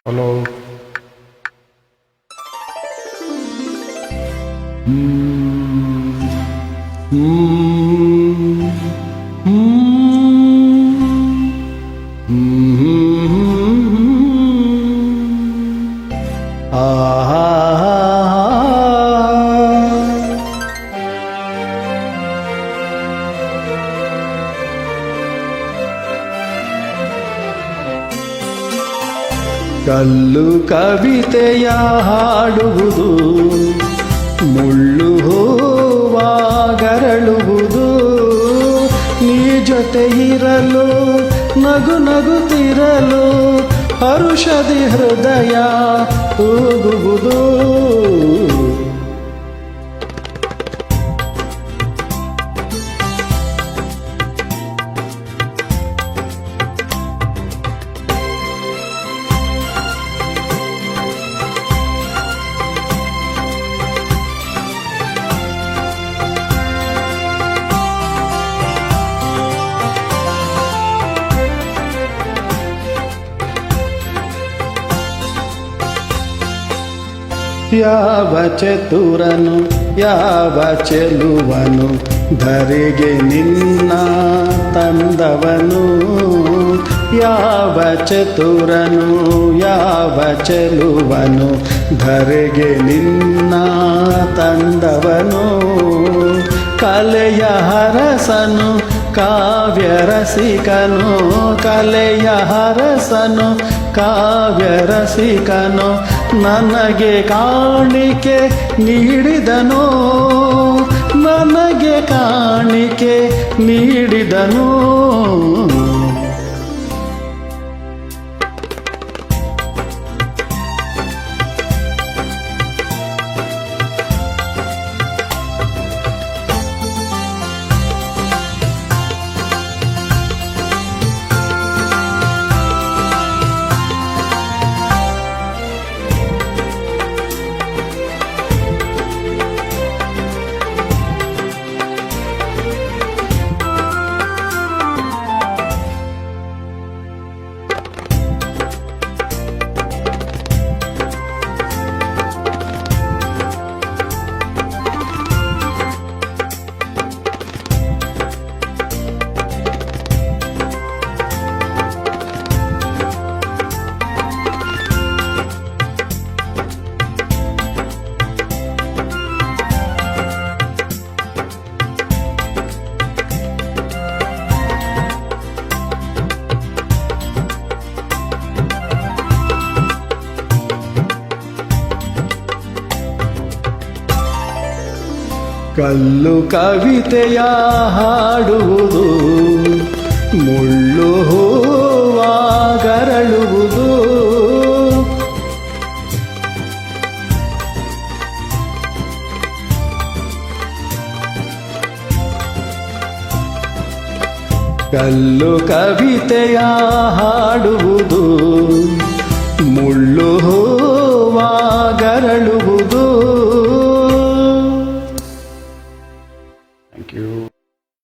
Hello. ಕಲ್ಲು ಕವಿತೆಯ ಹಾಡುವುದು, ಮುಳ್ಳು ಹೂವಾಗರಳುವುದು, ನೀ ಜೊತೆ ಇರಲು ನಗು ನಗುತ್ತಿರಲು ಹರುಷದಿ ಹೃದಯ ತೂಗುವುದು. ಯಾವ ಚತುರನು ಯಾವ ಚೆಲುವನು ಧರೆಗೆ ನಿನ್ನ ತಂದವನು, ಯಾವ ಚತುರನು ಯಾವ ಚೆಲುವನು ಧರೆಗೆ ನಿನ್ನ ತಂದವನು, ಕಲೆಯ ಹರಸನು ಕಾವ್ಯರಸಿಕನು, ಕಲೆಯ ಹರಸನು ಕಾವ್ಯರಸಿಕನು, ನನಗೆ ಕಾಣಿಕೆ ನೀಡಿದನು, ನನಗೆ ಕಾಣಿಕೆ ನೀಡಿದನು. ಕಲ್ಲು ಕವಿತೆಯ ಹಾಡುವುದು, ಮುಳ್ಳು ಹೂವಾಗರಳುವುದು, ಕಲ್ಲು ಕವಿತೆಯ ಹಾಡುವುದು,